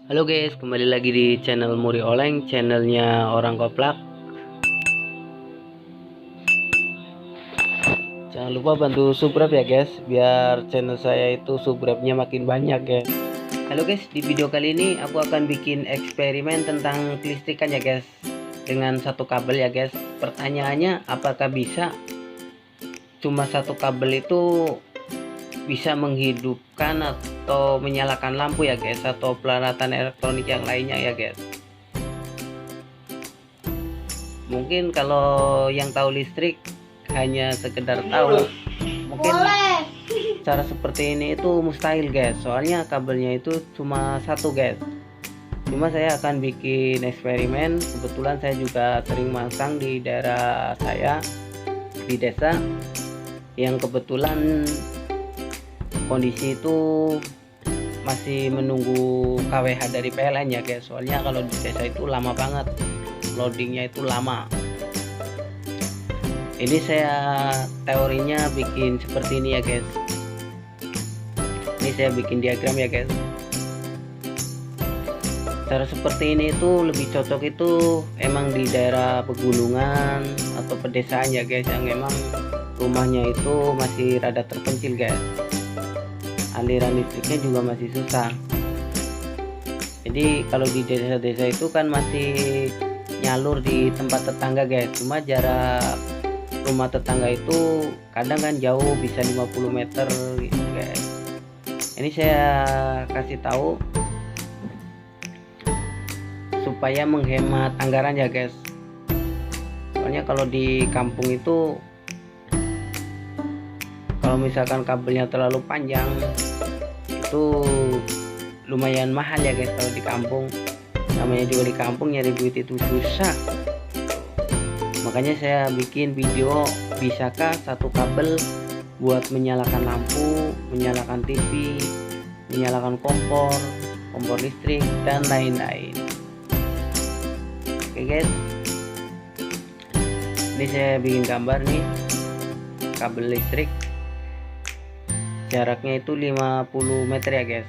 Halo guys, kembali lagi di channel Muri Oleng, channelnya orang koplak. Jangan lupa bantu subscribe ya guys, biar channel saya itu subscribe-nya makin banyak ya. Halo guys, di video kali ini aku akan bikin eksperimen tentang kelistrikan ya guys, dengan satu kabel ya guys. Pertanyaannya, apakah bisa cuma satu kabel itu bisa menghidupkan atau menyalakan lampu ya guys, atau peralatan elektronik yang lainnya ya guys. Mungkin kalau yang tahu listrik hanya sekedar tahu, mungkin cara seperti ini itu mustahil guys, soalnya kabelnya itu cuma satu guys. Cuma saya akan bikin eksperimen. Kebetulan saya juga sering masang di daerah saya di desa, yang kebetulan kondisi itu masih menunggu KWH dari PLN ya guys. Soalnya kalau di desa itu lama banget, loadingnya itu lama. Ini saya teorinya bikin seperti ini ya guys. Ini saya bikin diagram ya guys. Cara seperti ini itu lebih cocok itu emang di daerah pegunungan atau pedesaan ya guys, yang emang rumahnya itu masih rada terpencil guys. Aliran listriknya juga masih susah. Jadi kalau di desa-desa itu kan masih nyalur di tempat tetangga guys. Cuma jarak rumah tetangga itu kadang kan jauh, bisa 50 meter gitu guys. Ini saya kasih tahu supaya menghemat anggaran ya guys. Soalnya kalau di kampung itu kalau misalkan kabelnya terlalu panjang itu lumayan mahal ya guys. Kalau di kampung, namanya juga di kampung, nyari duit itu susah. Makanya saya bikin video, bisakah satu kabel buat menyalakan lampu, menyalakan TV, menyalakan kompor listrik dan lain-lain. Oke guys, ini saya bikin gambar nih kabel listrik, jaraknya itu 50 meter ya guys.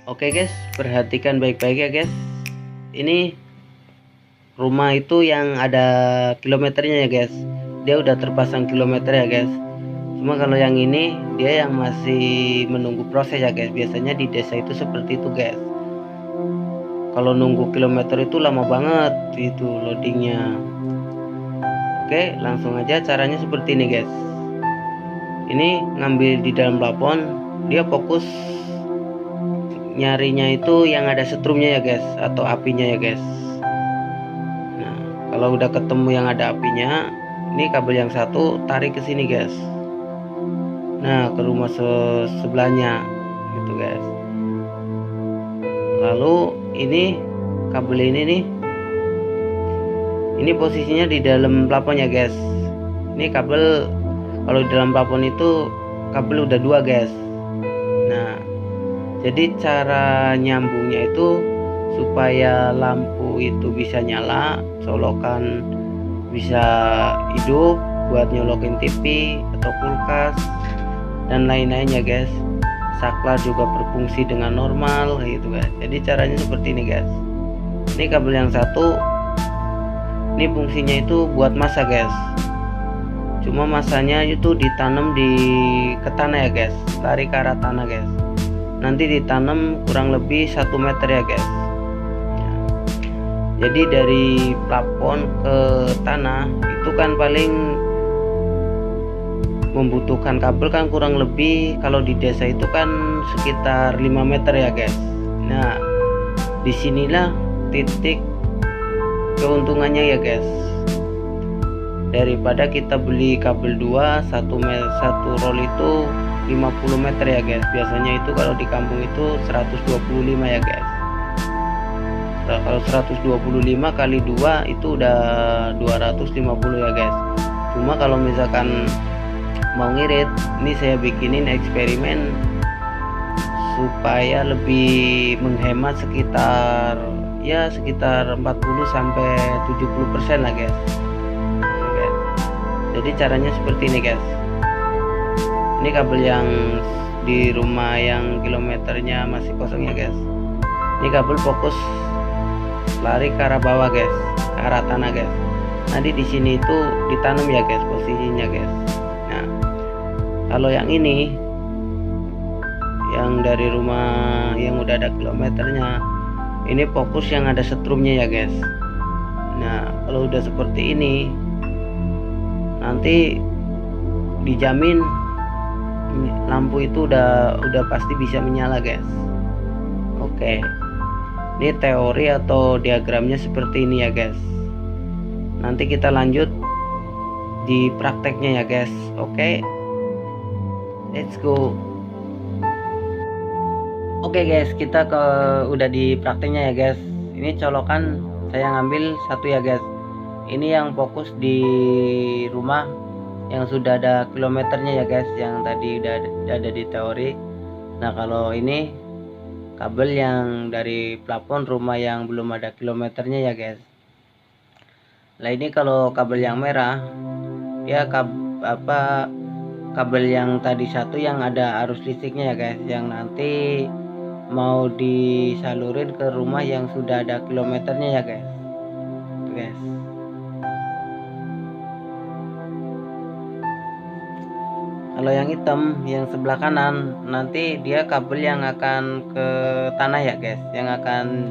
Oke guys, perhatikan baik-baik ya guys. Ini rumah itu yang ada kilometernya ya guys, dia udah terpasang kilometer ya guys. Cuma kalau yang ini dia yang masih menunggu proses ya guys. Biasanya di desa itu seperti itu guys. Kalau nunggu kilometer itu lama banget itu loadingnya. Oke, langsung aja caranya seperti ini guys. Ini ngambil di dalam plafon, dia fokus nyarinya itu yang ada setrumnya ya guys, atau apinya ya guys. Nah, kalau udah ketemu yang ada apinya, ini kabel yang satu tarik ke sini guys. Nah, ke rumah sebelahnya gitu guys. Lalu ini kabel ini nih, ini posisinya di dalam plafon ya guys. Ini kabel, kalau di dalam plafon itu kabel udah dua guys. Nah, jadi cara nyambungnya itu supaya lampu itu bisa nyala, colokan bisa hidup buat nyolokin TV atau kulkas dan lain-lainnya guys. Saklar juga berfungsi dengan normal gitu guys. Jadi caranya seperti ini guys. Ini kabel yang satu, ini fungsinya itu buat masa guys. Cuma masanya itu ditanam ke tanah ya guys, lari ke arah tanah guys. Nanti ditanam kurang lebih 1 meter ya guys. Jadi dari plafon ke tanah itu kan paling membutuhkan kabel kan kurang lebih, kalau di desa itu kan sekitar 5 meter ya guys. Nah, disinilah titik keuntungannya ya guys. Daripada kita beli kabel 2, satu roll itu 50 meter ya guys. Biasanya itu kalau di kampung itu 125 ya guys. Nah, kalau 125 kali 2 itu udah 250 ya guys. Cuma kalau misalkan mau ngirit, ini saya bikinin eksperimen supaya lebih menghemat sekitar 40 sampai 70% lah guys. Jadi caranya seperti ini guys. Ini kabel yang di rumah yang kilometernya masih kosong ya guys. Ini kabel fokus lari ke arah bawah guys, ke arah tanah guys. Nanti di sini itu ditanam ya guys posisinya guys. Nah, kalau yang ini yang dari rumah yang udah ada kilometernya, ini fokus yang ada setrumnya ya guys. Nah, kalau udah seperti ini nanti dijamin lampu itu udah pasti bisa menyala guys. Oke. Ini teori atau diagramnya seperti ini ya guys. Nanti kita lanjut di prakteknya ya guys. Oke. Let's go. Oke guys, kita udah di prakteknya ya guys. Ini colokan saya ngambil satu ya guys. Ini yang fokus di rumah yang sudah ada kilometernya ya guys, yang tadi udah ada di teori. Nah, kalau ini kabel yang dari plafon rumah yang belum ada kilometernya ya guys. Nah, ini kalau kabel yang merah ya kabel yang tadi satu yang ada arus listriknya ya guys, yang nanti mau disalurin ke rumah yang sudah ada kilometernya ya guys. Tuh guys. Kalau yang hitam yang sebelah kanan nanti dia kabel yang akan ke tanah ya guys, yang akan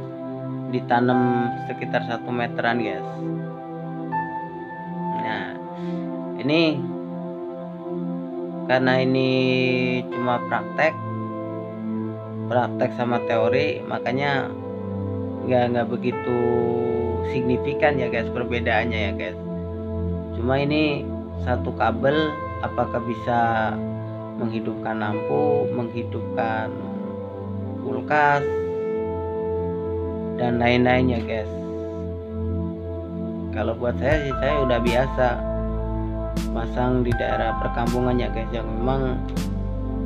ditanam sekitar 1 meteran guys. Nah, ini karena ini cuma praktek sama teori, makanya nggak begitu signifikan ya guys perbedaannya ya guys. Cuma ini satu kabel apakah bisa menghidupkan lampu, menghidupkan kulkas dan lain-lainnya guys. Kalau buat saya sih, saya udah biasa pasang di daerah perkampungan ya guys, yang memang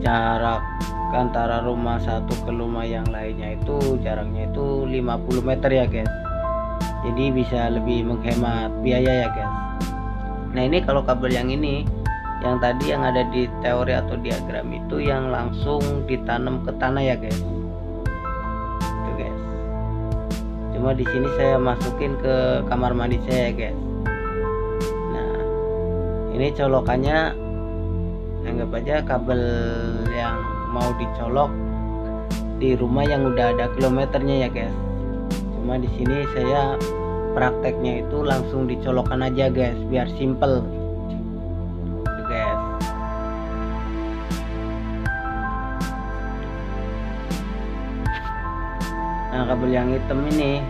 jarak antara rumah satu ke rumah yang lainnya itu jaraknya itu 50 meter ya guys. Jadi bisa lebih menghemat biaya ya guys. Nah, ini kalau kabel yang ini yang tadi yang ada di teori atau diagram itu yang langsung ditanam ke tanah ya guys. Tuh guys. Cuma di sini saya masukin ke kamar mandi saya ya guys. Nah, ini colokannya anggap aja kabel yang mau dicolok di rumah yang udah ada kilometernya ya guys. Cuma di sini saya prakteknya itu langsung dicolokkan aja guys, biar simple. Nah, kabel yang hitam ini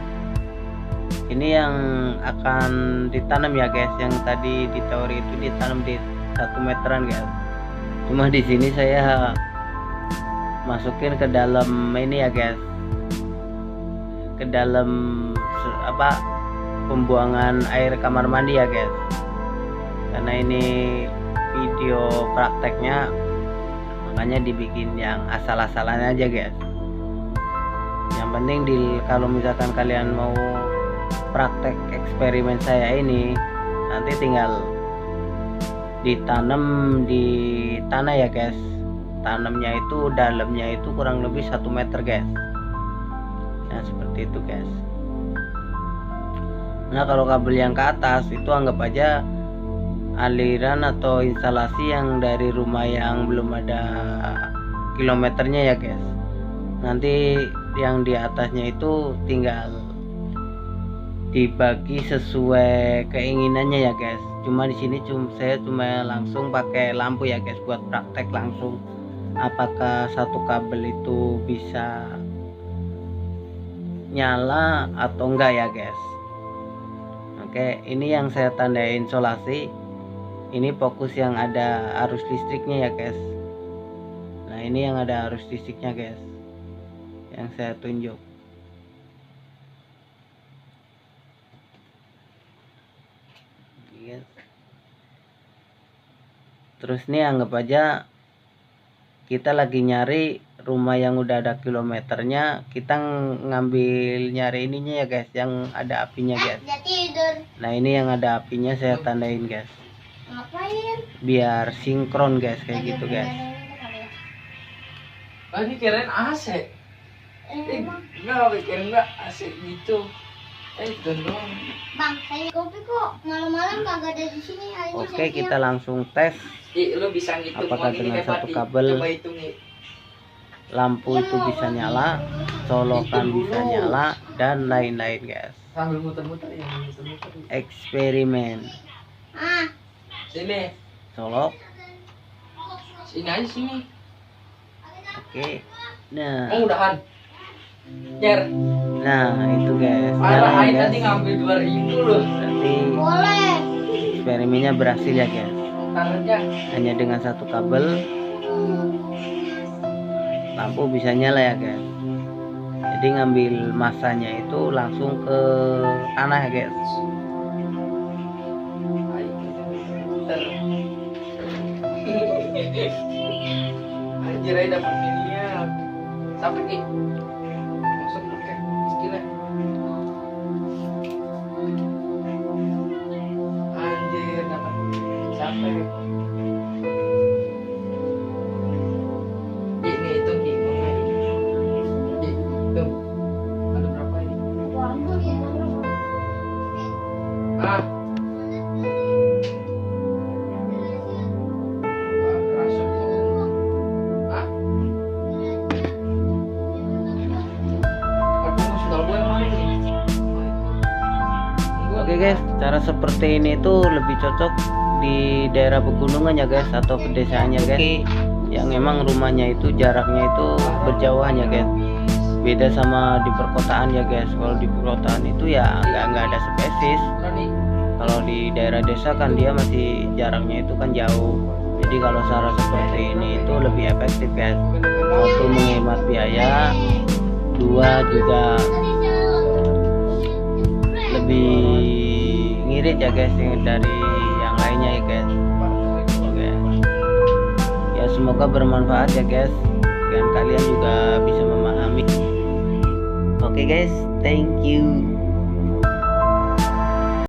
yang akan ditanam ya guys, yang tadi di teori itu ditanam di 1 meteran guys. Cuma di sini saya masukin ke dalam ini ya guys, ke dalam pembuangan air kamar mandi ya guys. Karena ini video prakteknya, makanya dibikin yang asal-asalan aja guys. Yang penting kalau misalkan kalian mau praktek eksperimen saya ini, nanti tinggal ditanam di tanah ya guys. Tanamnya itu dalamnya itu kurang lebih 1 meter guys. Nah, seperti itu guys. Nah, kalau kabel yang ke atas itu anggap aja aliran atau instalasi yang dari rumah yang belum ada kilometernya ya guys. Nanti yang di atasnya itu tinggal dibagi sesuai keinginannya ya guys. Cuma di sini saya cuma langsung pakai lampu ya guys, buat praktek langsung apakah satu kabel itu bisa nyala atau enggak ya guys. Oke, ini yang saya tandain insolasi. Ini fokus yang ada arus listriknya ya guys. Nah, ini yang ada arus listriknya guys, yang saya tunjuk. Terus nih anggap aja kita lagi nyari rumah yang udah ada kilometernya, kita ngambil nyari ininya ya guys, yang ada apinya guys. Nah, ini yang ada apinya saya tandain guys. Ngapain? biar sinkron guys, kayak gitu guys. Oh, ini kirain AC. Emang. Enggak, kirain enggak AC gitu. Itu doang. Bang, saya kopi kok malam-malam kagak ada di sini. Harinya Oke, saya kita siang. langsung tes Lu bisa ngitung apakah ini dengan kayak satu Pati. kabel Coba hitung nih. lampu itu bisa nyala, colokan bisa nyala, dan lain-lain guys. Sambil muter-muter ya, muter-muter. Eksperimen. Ah, Sini. Colok. Sini aja sini. Oke. Nah, Oh, udahan. Cer. itu guys. Parah, Nyala, Ain guys. nanti ngambil 2000 loh. Berarti boleh. eksperimennya berhasil ya guys. Tangannya. Hanya dengan satu kabel lampu bisa nyala ya guys. Jadi ngambil masanya itu langsung ke tanah ya guys. Ain muter. Anjir, Ain dapat minion. Sampai nih. Masuk pakai skillnya. Anjir, dapat sampai. Ini hitung di mana? Hitung. Ada berapa ini? Waduh, ya. Ah. Rasuk. Ah. Aku sudah gue yang mana nih? Oke guys, cara seperti ini tuh lebih cocok di daerah pegunungan ya guys, atau pedesaannya guys, yang emang rumahnya itu jaraknya itu berjauhan ya guys. Beda sama di perkotaan ya guys. Kalau di perkotaan itu ya nggak ada spesies. Kalau di daerah desa kan dia masih jaraknya itu kan jauh. Jadi kalau cara seperti ini itu lebih efektif guys. Satu, menghemat biaya, dua juga lebih ngirit ya guys dari yang lainnya ya guys. Oke. Ya semoga bermanfaat ya guys, dan kalian juga bisa memahami. Oke guys, thank you.